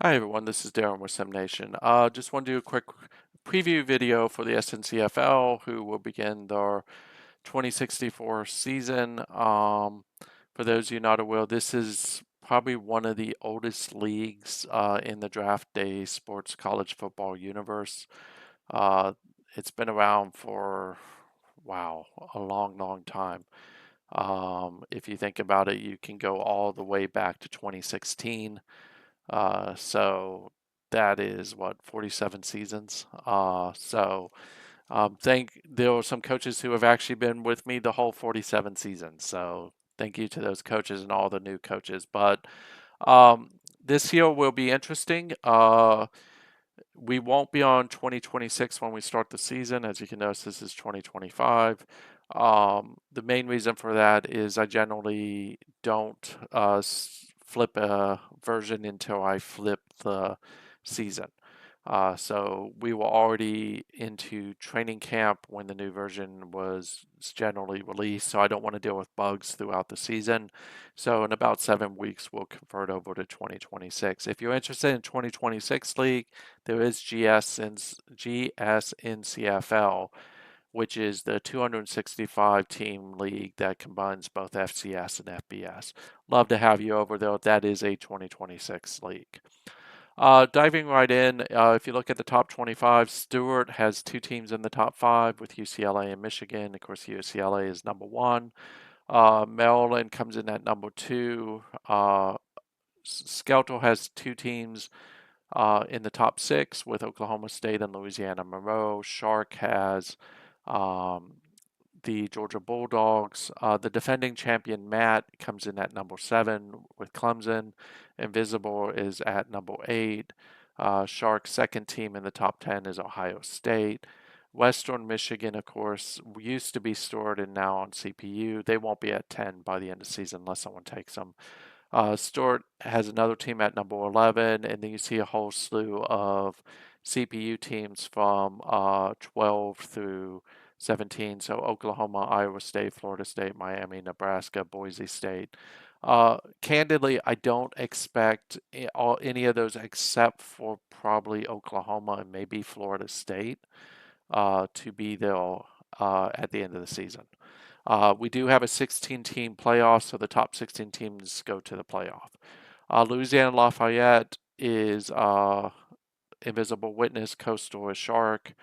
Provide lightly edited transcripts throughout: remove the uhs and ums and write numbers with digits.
Hi everyone, this is Darren with SimNation. Just want to do a quick preview video for the SNCFL, who will begin their 2064 season. For those of you not aware, this is probably one of the oldest leagues in the draft day sports college football universe. Uh, it's been around for, wow, a long, long time. If you think about it, you can go all the way back to 2016. So that is what 47 seasons. Think there are some coaches who have actually been with me the whole 47 seasons. So thank you to those coaches and all the new coaches. But um, this year will be interesting. We won't be on 2026 when we start the season. As you can notice, this is 2025. The main reason for that is I generally don't flip a version until I flip the season. So we were already into training camp when the new version was generally released, so I don't want to deal with bugs throughout the season. So in about 7 weeks, we'll convert over to 2026. If you're interested in 2026 league, there is GSNCFL, which is the 265 team league that combines both FCS and FBS. Love to have you over there. That is a 2026 league. Diving right in, if you look at the top 25, Stuart has two teams in the top five with UCLA and Michigan. Of course, UCLA is number one. Maryland comes in at number two. Skelter has two teams in the top six with Oklahoma State and Louisiana Monroe. Shark has um, the Georgia Bulldogs. The defending champion Matt comes in at number seven with Clemson. Invisible is at number eight. Shark's second team in the top 10 is Ohio State. Western Michigan, of course, used to be Stuart and now on CPU. They won't be at 10 by the end of the season unless someone takes them. Stuart has another team at number 11, and then you see a whole slew of CPU teams from 12 through 17. So Oklahoma, Iowa State, Florida State, Miami, Nebraska, Boise State. Candidly, I don't expect any of those except for probably Oklahoma and maybe Florida State to be there at the end of the season. We do have a 16 team playoff, so the top 16 teams go to the playoff. Louisiana Lafayette is Invisible Witness, Coastal is Shark.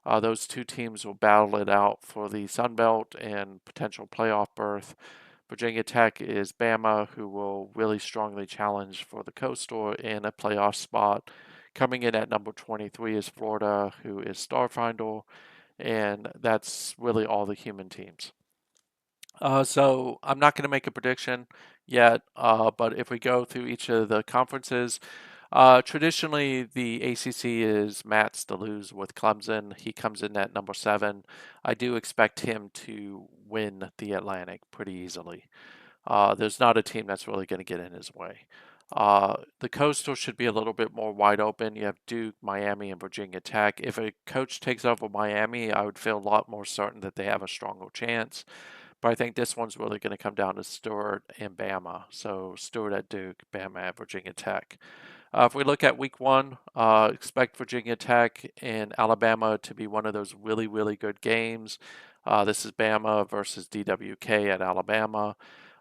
Those two teams will battle it out for the Sun Belt and potential playoff berth. Virginia Tech is Bama, who will really strongly challenge for the Coastal in a playoff spot. Coming in at number 23 is Florida, who is Starfinder, and that's really all the human teams. So I'm not going to make a prediction yet, but if we go through each of the conferences, traditionally the ACC is Matt's to lose with Clemson. He comes in at number seven. I do expect him to win the Atlantic pretty easily. There's not a team that's really going to get in his way. The Coastal should be a little bit more wide open. You have Duke, Miami, and Virginia Tech. If a coach takes over Miami, I would feel a lot more certain that they have a stronger chance. But I think this one's really going to come down to Stuart and Bama. So Stuart at Duke, Bama at Virginia Tech. If we look at week one, expect Virginia Tech and Alabama to be one of those really, really good games. This is Bama versus DWK at Alabama.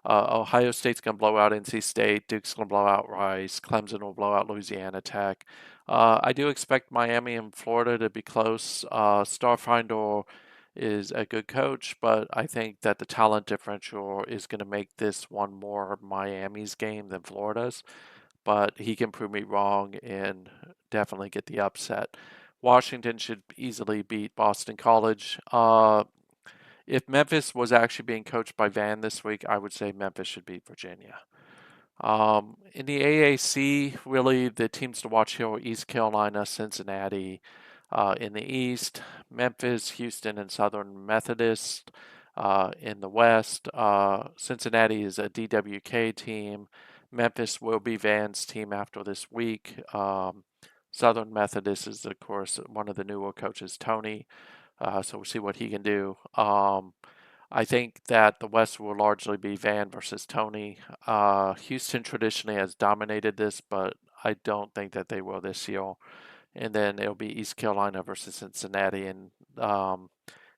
Ohio State's going to blow out NC State. Duke's going to blow out Rice. Clemson will blow out Louisiana Tech. I do expect Miami and Florida to be close. Starfinder is a good coach, but I think that the talent differential is going to make this one more Miami's game than Florida's. But he can prove me wrong and definitely get the upset. Washington should easily beat Boston College. If Memphis was actually being coached by Van this week, I would say Memphis should beat Virginia. In the AAC, really the teams to watch here are East Carolina, Cincinnati in the East, Memphis, Houston, and Southern Methodist in the West. Cincinnati is a DWK team. Memphis will be Van's team after this week. Southern Methodist is, of course, one of the newer coaches, Tony. So we'll see what he can do. I think that the West will largely be Van versus Tony. Houston traditionally has dominated this, but I don't think that they will this year. And then it'll be East Carolina versus Cincinnati, and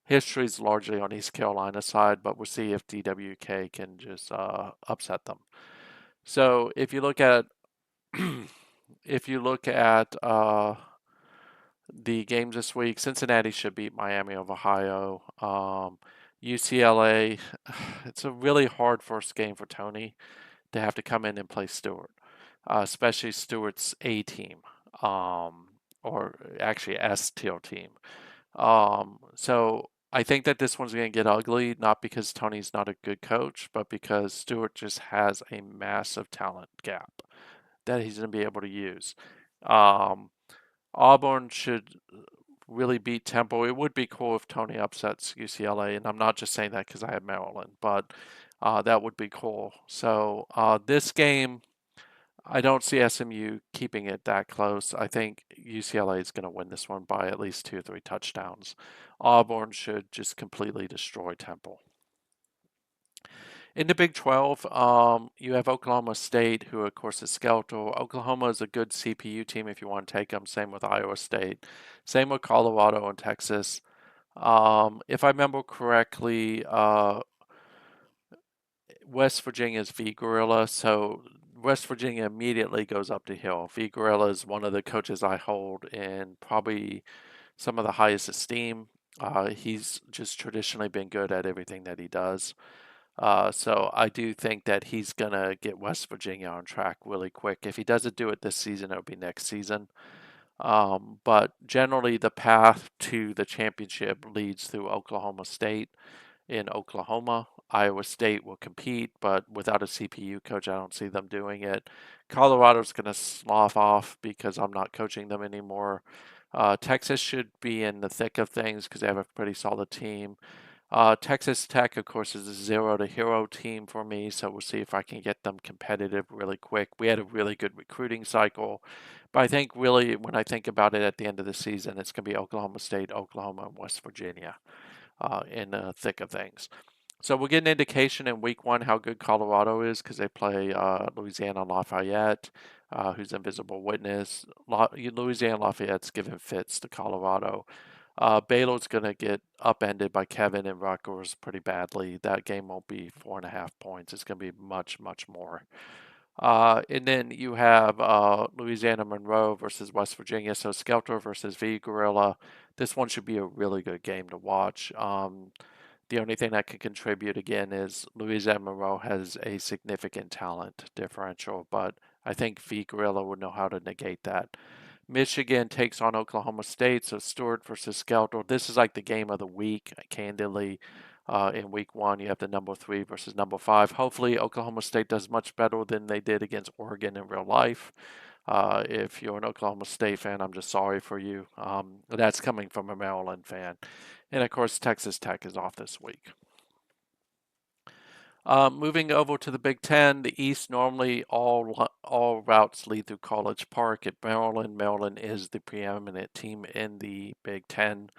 history is largely on East Carolina's side, but we'll see if DWK can just upset them. So if you look at if you look at the games this week, Cincinnati should beat Miami of Ohio. UCLA, it's a really hard first game for Tony to have to come in and play Stuart, especially Stewart's A team, or actually S tier team. So I think that this one's going to get ugly, not because Tony's not a good coach, but because Stewart just has a massive talent gap that he's going to be able to use. Um, Auburn should really beat Temple. It would be cool if Tony upsets UCLA, and I'm not just saying that because I have Maryland, but that would be cool. So this game, I don't see SMU keeping it that close. I think UCLA is going to win this one by at least 2 or 3 touchdowns. Auburn should just completely destroy Temple. In the Big 12, you have Oklahoma State, who of course is Skelter. Oklahoma is a good CPU team if you want to take them. Same with Iowa State. Same with Colorado and Texas. If I remember correctly, West Virginia is vgorilla, so West Virginia immediately goes up the hill. vgorilla is one of the coaches I hold in probably some of the highest esteem. He's just traditionally been good at everything that he does. So I do think that he's going to get West Virginia on track really quick. If he doesn't do it this season, it'll be next season. But generally, the path to the championship leads through Oklahoma State in Oklahoma. Iowa State will compete, but without a CPU coach, I don't see them doing it. Colorado's going to slough off because I'm not coaching them anymore. Texas should be in the thick of things because they have a pretty solid team. Texas Tech, of course, is a zero to hero team for me, so we'll see if I can get them competitive really quick. We had a really good recruiting cycle, but I think really when I think about it at the end of the season, it's going to be Oklahoma State, Oklahoma, and West Virginia in the thick of things. So we'll get an indication in week 1 how good Colorado is because they play Louisiana Lafayette, who's invisible witness. Louisiana Lafayette's giving fits to Colorado. Baylor's going to get upended by Kevin and Rutgers pretty badly. That game won't be 4.5 points. It's going to be much, much more. And then you have Louisiana Monroe versus West Virginia. So Skelter versus vgorilla. This one should be a really good game to watch. The only thing that can contribute again is Louisiana Monroe has a significant talent differential, but I think vgorilla would know how to negate that. Michigan takes on Oklahoma State, so Stuart versus Skelter. This is like the game of the week, candidly. In week 1, you have the number 3 versus number 5. Hopefully, Oklahoma State does much better than they did against Oregon in real life. If you're an Oklahoma State fan, I'm just sorry for you. That's coming from a Maryland fan. And of course, Texas Tech is off this week. Moving over to the Big Ten, the East normally all routes lead through College Park at Maryland. Maryland is the preeminent team in the Big Ten.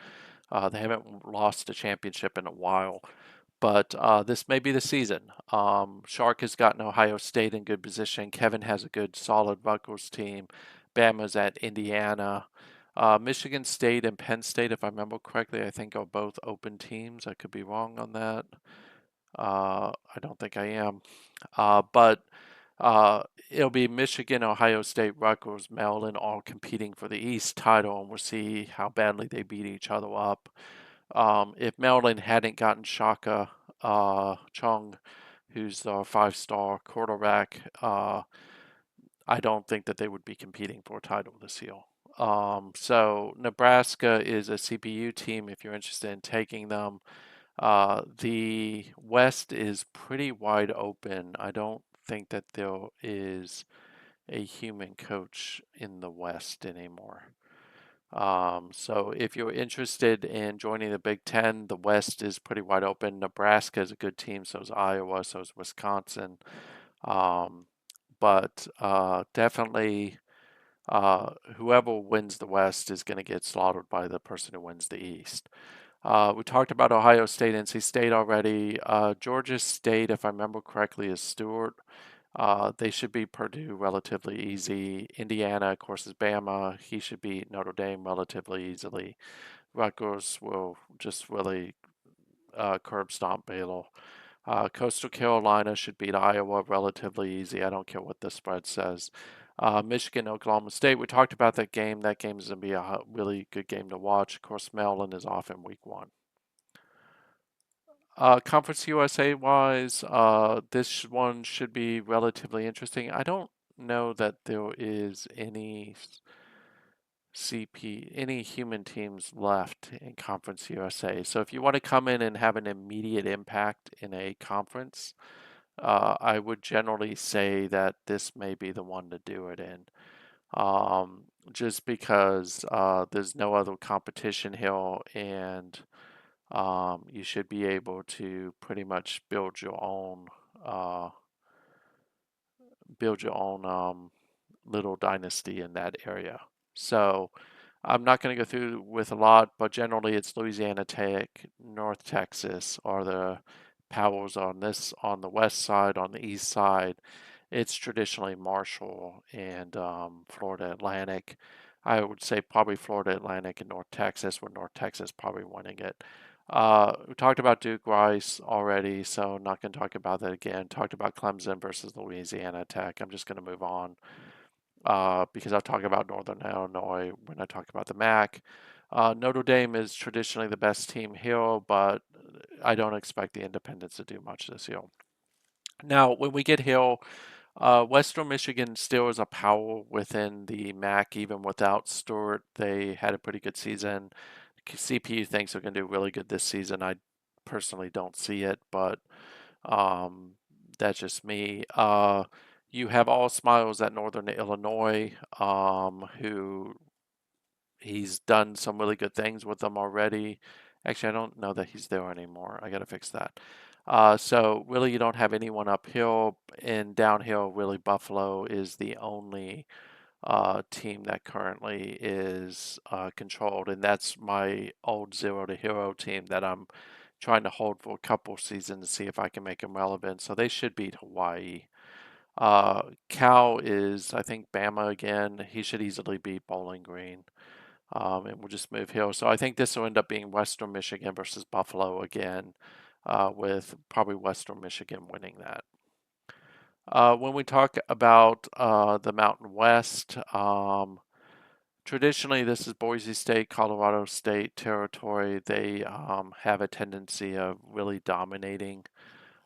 They haven't lost a championship in a while, but this may be the season. Shark has gotten Ohio State in good position. Kevin has a good, solid Rutgers team. Bama's at Indiana. Michigan State and Penn State, if I remember correctly, I think are both open teams. I could be wrong on that. I don't think I am. But it'll be Michigan, Ohio State, Rutgers, Maryland all competing for the East title, and we'll see how badly they beat each other up. If Maryland hadn't gotten Shaka Chung, who's a 5-star quarterback, I don't think that they would be competing for a title this year. So Nebraska is a CPU team if you're interested in taking them. The West is pretty wide open. I don't think that there is a human coach in the West anymore. So if you're interested in joining the Big Ten, the West is pretty wide open. Nebraska is a good team, so is Iowa, so is Wisconsin. But definitely whoever wins the West is going to get slaughtered by the person who wins the East. We talked about Ohio State, NC State already. Georgia State, if I remember correctly, is Stuart. They should beat Purdue relatively easy. Indiana, of course, is Bama. He should beat Notre Dame relatively easily. Rutgers will just really curb stomp Baylor. Coastal Carolina should beat Iowa relatively easy. I don't care what the spread says. Michigan, Oklahoma State. We talked about that game. That game is going to be a really good game to watch. Of course, Maryland is off in week 1. Conference USA wise, this one should be relatively interesting. I don't know that there is any human teams left in Conference USA. So if you want to come in and have an immediate impact in a conference, I would generally say that this may be the one to do it in. Just because there's no other competition here, and you should be able to pretty much uh, build your own little dynasty in that area. So I'm not going to go through with a lot, but generally it's Louisiana Tech, North Texas are the powers on the west side. On the east side, it's traditionally Marshall and Florida Atlantic. I would say probably Florida Atlantic and North Texas, with North Texas probably winning it. We talked about Duke Rice already, so I'm not going to talk about that again. Talked about Clemson versus Louisiana Tech. I'm just going to move on because I'll talk about Northern Illinois when I talk about the MAC. Notre Dame is traditionally the best team here, but I don't expect the Independents to do much this year. Now, when we get here, Western Michigan still is a power within the MAC, even without Stuart. They had a pretty good season. CPU thinks they're going to do really good this season. I personally don't see it, but um, that's just me. You have All Smiles at Northern Illinois, who he's done some really good things with them already. Actually, I don't know that he's there anymore. I got to fix that. So really, you don't have anyone uphill and downhill. Really, Buffalo is the only team that currently is controlled, and that's my old Zero to Hero team that I'm trying to hold for a couple seasons to see if I can make them relevant. So they should beat Hawaii. Cal is, I think, Bama again. He should easily beat Bowling Green. And we'll just move here. So I think this will end up being Western Michigan versus Buffalo again, with probably Western Michigan winning that. When we talk about the Mountain West, traditionally this is Boise State, Colorado State territory. They have a tendency of really dominating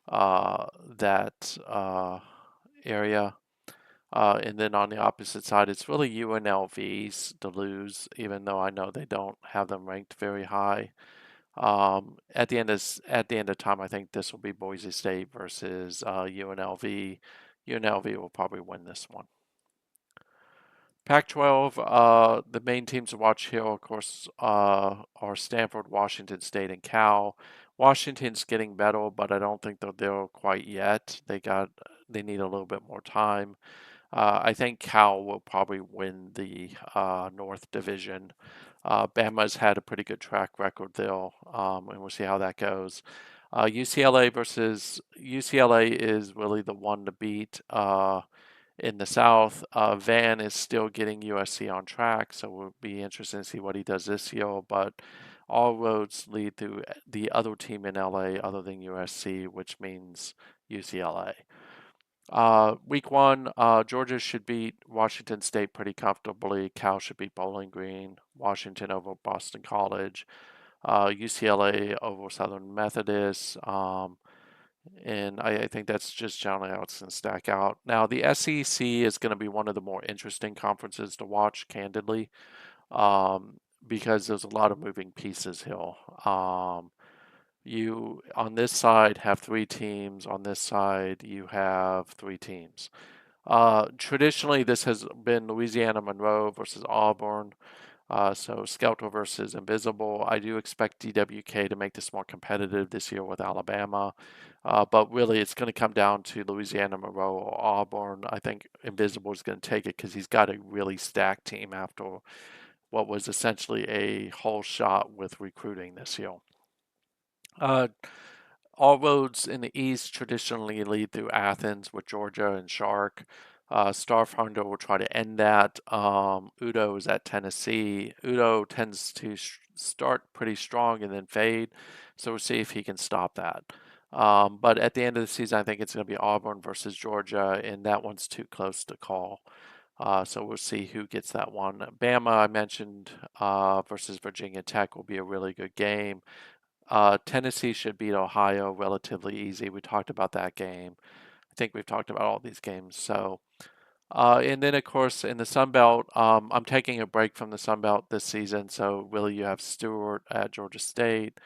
that area. And then on the opposite side, it's really UNLV's to lose, even though I know they don't have them ranked very high. At the end of time, I think this will be Boise State versus UNLV. UNLV will probably win this one. Pac-12, the main teams to watch here, of course, are Stanford, Washington State, and Cal. Washington's getting better, but I don't think they're there quite yet. They need a little bit more time. I think Cal will probably win the North Division. Bama's had a pretty good track record there, and we'll see how that goes. UCLA is really the one to beat in the South. Van is still getting USC on track, so we'll be interested to see what he does this year. But all roads lead to the other team in LA other than USC, which means UCLA. Week 1, Georgia should beat Washington State pretty comfortably. Cal should beat Bowling Green. Washington over Boston College. UCLA over Southern Methodist. And I think that's just generally how it's going to stack out. Now, the SEC is going to be one of the more interesting conferences to watch, candidly, because there's a lot of moving pieces here. You, on this side, have 3 teams. On this side, you have 3 teams. Traditionally, this has been Louisiana Monroe versus Auburn. So Skelter versus Invisible. I do expect DWK to make this more competitive this year with Alabama. But really, it's going to come down to Louisiana Monroe or Auburn. I think Invisible is going to take it because he's got a really stacked team after what was essentially a whole shot with recruiting this year. Uh, All roads in the East traditionally lead through Athens with Georgia and Shark. Star Hunter will try to end that. Udo is at Tennessee. Udo tends to start pretty strong and then fade, so we'll see if he can stop that. But at the end of the season, I think it's going to be Auburn versus Georgia, and that one's too close to call. So we'll see who gets that one. Bama, I mentioned, versus Virginia Tech will be a really good game. Tennessee should beat Ohio relatively easy. We talked about that game. I think we've talked about all these games. So, and then of course in the Sun Belt, I'm taking a break from the Sun Belt this season. So really, you have Stuart at Georgia State,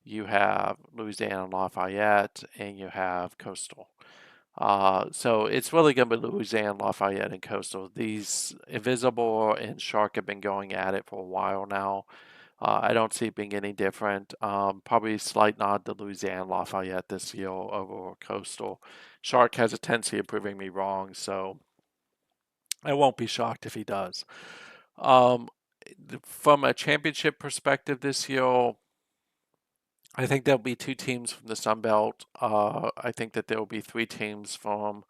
you have Louisiana Lafayette, and you have Coastal. So it's really going to be Louisiana, Lafayette, and Coastal. These Invisible and Shark have been going at it for a while now. I don't see it being any different. Probably a slight nod to Louisiana Lafayette this year over Coastal. Shark has a tendency of proving me wrong, so I won't be shocked if he does. Um, from a championship perspective this year, I think there'll be two teams from the Sun Belt. I think that there will be three teams from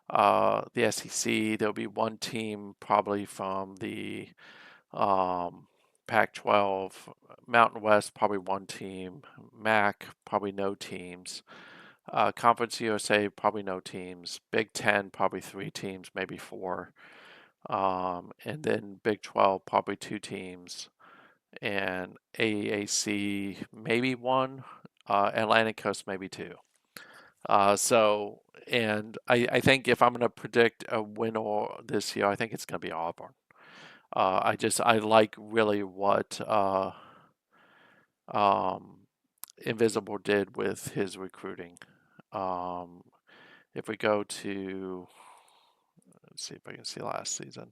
the SEC. There'll be one team probably from the Pac-12, Mountain West, probably one team. MAC, probably no teams. Conference USA, probably no teams. Big Ten, probably three teams, maybe four. And then Big 12, probably two teams. And AAC, maybe one. Atlantic Coast, maybe two. And I think if I'm going to predict a winner this year, I think it's going to be Auburn. I like really what um, Invisible did with his recruiting. Um, if we go to, let's see if I can see last season.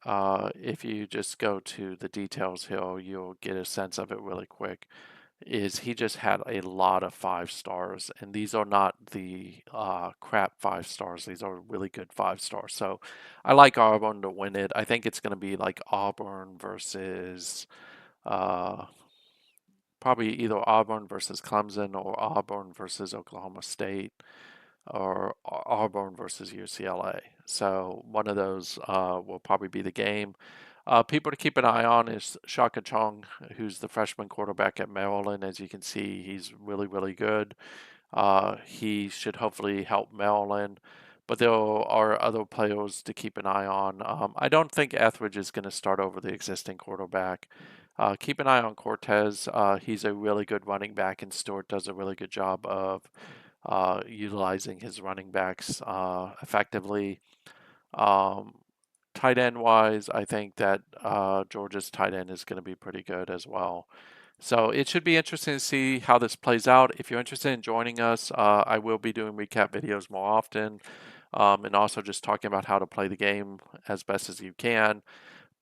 If you just go to the details here, you'll get a sense of it really quick. Is he just had a lot of 5 stars, and these are not the crap 5 stars. These are really good 5 stars. So I like Auburn to win it. I think it's going to be like Auburn versus uh, probably either Auburn versus Clemson or Auburn versus Oklahoma State or Auburn versus UCLA. So one of those will probably be the game. People to keep an eye on is Shaka Chung, who's the freshman quarterback at Maryland. As you can see, he's really, really good. He should hopefully help Maryland, but there are other players to keep an eye on. I don't think Etheridge is going to start over the existing quarterback. Keep an eye on Cortez. He's a really good running back, and Stuart does a really good job of utilizing his running backs effectively. Um, Tight end wise, I think that Georgia's tight end is going to be pretty good as well. So it should be interesting to see how this plays out. If you're interested in joining us, I will be doing recap videos more often, and also just talking about how to play the game as best as you can.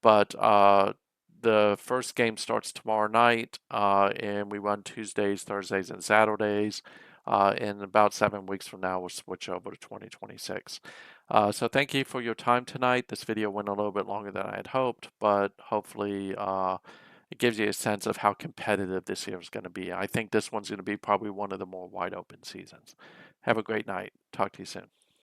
But the first game starts tomorrow night, and we run Tuesdays, Thursdays, and Saturdays. In about 7 weeks from now, we'll switch over to 2026. So thank you for your time tonight. This video went a little bit longer than I had hoped, but hopefully it gives you a sense of how competitive this year is going to be. I think this one's going to be probably one of the more wide open seasons. Have a great night. Talk to you soon.